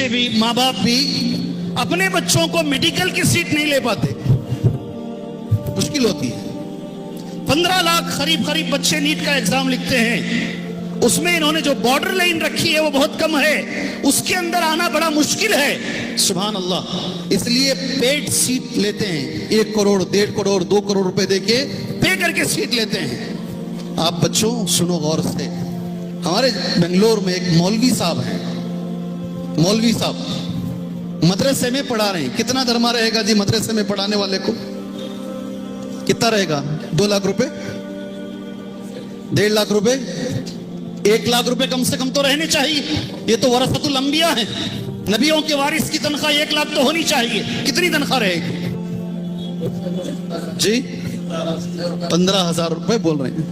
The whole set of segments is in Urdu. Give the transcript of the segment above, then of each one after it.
بھی ماں باپ بھی اپنے بچوں کو میڈیکل کی سیٹ نہیں لے پاتے، مشکل ہوتی ہے۔ 15 لاکھ قریب بچے نیٹ کا ایگزام لکھتے ہیں، اس میں انہوں نے جو بارڈر لائن رکھی ہے وہ بہت کم ہے، اس کے اندر آنا بڑا مشکل ہے۔ سبحان اللہ، اس لیے پیڈ سیٹ لیتے ہیں، 1 کروڑ 1.5 کروڑ 2 کروڑ روپے دے کے پے کر کے سیٹ لیتے ہیں۔ آپ بچوں سنو غور سے، ہمارے بنگلور میں ایک مولوی صاحب ہیں، مولوی صاحب مدرسے میں پڑھا رہے ہیں۔ کتنا درما رہے گا جی مدرسے میں پڑھانے والے کو؟ کتنا رہے گا؟ 2 لاکھ روپے، 1.5 لاکھ روپے، 1 لاکھ روپے کم سے کم تو رہنے چاہیے۔ یہ تو ورثۃ الانبیاء ہیں، نبیوں کے وارث کی تنخواہ 1 لاکھ تو ہونی چاہیے۔ کتنی تنخواہ رہے گی جی؟ 15,000 روپے بول رہے ہیں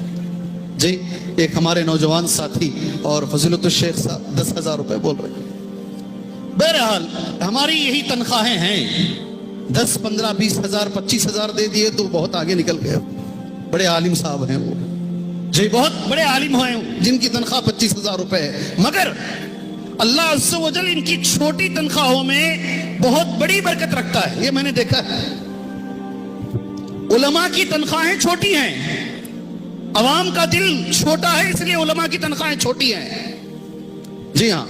جی۔ ایک ہمارے نوجوان ساتھی اور فضیلت الشیخ صاحب 10,000 روپے بول رہے ہیں۔ بہرحال ہماری یہی تنخواہیں ہیں، 10 15 20 ہزار 25 ہزار دے دیے تو بہت آگے نکل گئے۔ بڑے عالم صاحب ہیں وہ جی، بہت بڑے عالم ہیں جن کی تنخواہ 25,000 روپے ہے، مگر اللہ عز و جل ان کی چھوٹی تنخواہوں میں بہت بڑی برکت رکھتا ہے۔ یہ میں نے دیکھا ہے، علماء کی تنخواہیں چھوٹی ہیں، عوام کا دل چھوٹا ہے اس لیے علماء کی تنخواہیں چھوٹی ہیں۔ جی ہاں،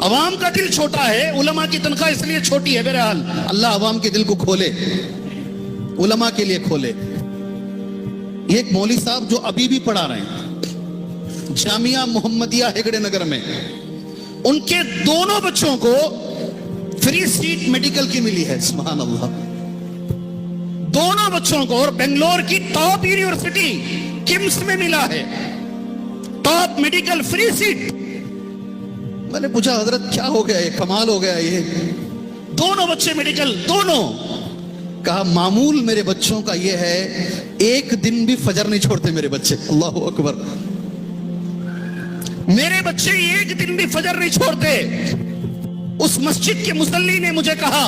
عوام کا دل چھوٹا ہے، علماء کی تنخواہ اس لیے چھوٹی ہے۔ بہرحال اللہ عوام کے دل کو کھولے، علماء کے لیے کھولے۔ یہ ایک مولوی صاحب جو ابھی بھی پڑھا رہے ہیں جامعہ محمدیہ ہگڑے نگر میں، ان کے دونوں بچوں کو فری سیٹ میڈیکل کی ملی ہے۔ سبحان اللہ، دونوں بچوں کو، اور بنگلور کی ٹاپ یونیورسٹی کمس میں ملا ہے ٹاپ میڈیکل فری سیٹ۔ میں نے پوچھا حضرت کیا ہو گیا، یہ کمال ہو گیا، یہ دونوں بچے میڈیکل دونوں۔ کہا معمول میرے بچوں کا یہ ہے، 1 دن بھی فجر نہیں چھوڑتے میرے بچے۔ اللہ اکبر، میرے بچے 1 دن بھی فجر نہیں چھوڑتے۔ اس مسجد کے مصلی نے مجھے کہا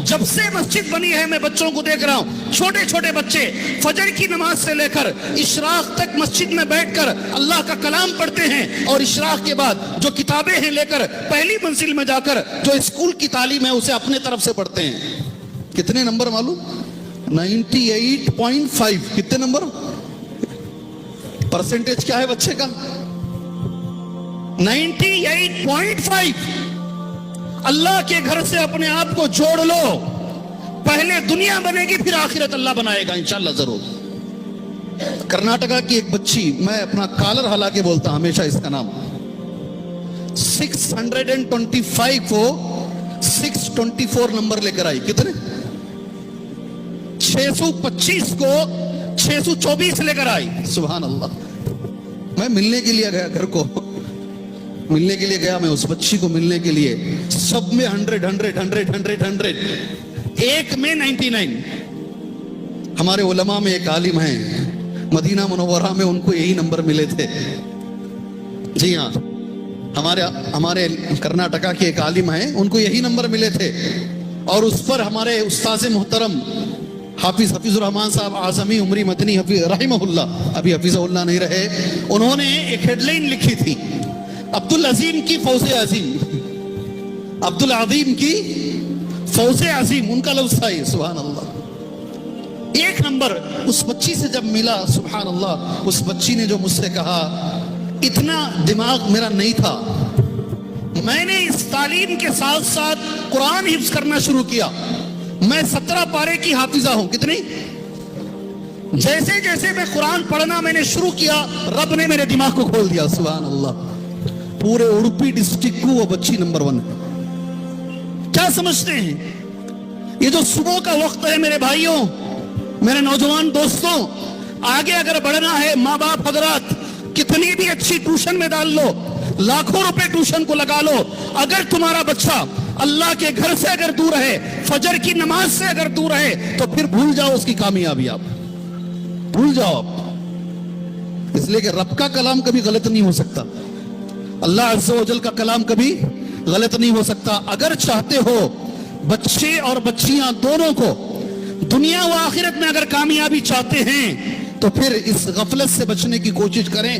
جب سے مسجد بنی ہے میں بچوں کو دیکھ رہا ہوں، چھوٹے چھوٹے بچے فجر کی نماز سے لے کر اشراق تک مسجد میں بیٹھ کر اللہ کا کلام پڑھتے ہیں، اور اشراق کے بعد جو کتابیں ہیں لے کر پہلی منزل میں جا کر جو اسکول کی تعلیم ہے اسے اپنے طرف سے پڑھتے ہیں۔ کتنے نمبر معلوم؟ 98.5۔ کتنے نمبر؟ پرسنٹیج کیا ہے بچے کا؟ 98.5۔ اللہ کے گھر سے اپنے آپ کو جوڑ لو، پہلے دنیا بنے گی پھر آخرت اللہ بنائے گا انشاءاللہ ضرور۔ کرناٹکا کی ایک بچی، میں اپنا کالر ہلا کے بولتا ہمیشہ اس کا نام، 625 کو 624 نمبر لے کر آئی۔ کتنے؟ 625 کو 624 لے کر آئی۔ سبحان اللہ۔ میں ملنے کے لیے گیا، گھر کو ملنے کے لیے گیا، میں اس بچی کو ملنے کے لیے، سب میں 100 ایک میں 99۔ ہمارے علماء میں ایک عالم ہیں مدینہ منورہ میں، ان کو یہی نمبر ملے تھے۔ جی ہاں، ہمارے کرناٹکا کے ایک عالم ہیں، ان کو یہی نمبر ملے تھے، اور اس پر ہمارے استاذ محترم حافظ الرحمان صاحب اعظمی عمری مدنی رحمہ اللہ، ابھی حفیظ اللہ نہیں رہے، انہوں نے ایک ہیڈ لائن لکھی تھی، عبدالعظیم کی فوز عظیم، عبدالعظیم کی فوز عظیم، ان کا لفظ تھا یہ۔ سبحان اللہ، 1 نمبر اس بچی سے جب ملا، سبحان اللہ، اس بچی نے جو مجھ سے کہا، اتنا دماغ میرا نہیں تھا، میں نے اس تعلیم کے ساتھ ساتھ قرآن حفظ کرنا شروع کیا۔ میں 17 پارے کی حافظہ ہوں۔ کتنی؟ جیسے جیسے میں قرآن پڑھنا میں نے شروع کیا، رب نے میرے دماغ کو کھول دیا۔ سبحان اللہ، پورے اڑپی ڈسٹرکٹ کو وہ بچی نمبر 1 ہے۔ کیا سمجھتے ہیں؟ یہ جو صبح کا وقت ہے میرے بھائیوں، میرے نوجوان دوستوں، آگے اگر بڑھنا ہے، ماں باپ حضرات کتنی بھی اچھی ٹیوشن میں ڈال لو، لاکھوں روپے ٹیوشن کو لگا لو، اگر تمہارا بچہ اللہ کے گھر سے اگر دور ہے، فجر کی نماز سے اگر دور ہے، تو پھر بھول جاؤ اس کی کامیابی، آپ بھول جاؤ آپ۔ اس لیے کہ رب کا کلام کبھی غلط نہیں ہو سکتا، اللہ عز و جل کا کلام کبھی غلط نہیں ہو سکتا۔ اگر چاہتے ہو بچے اور بچیاں دونوں کو دنیا و آخرت میں اگر کامیابی چاہتے ہیں، تو پھر اس غفلت سے بچنے کی کوشش کریں۔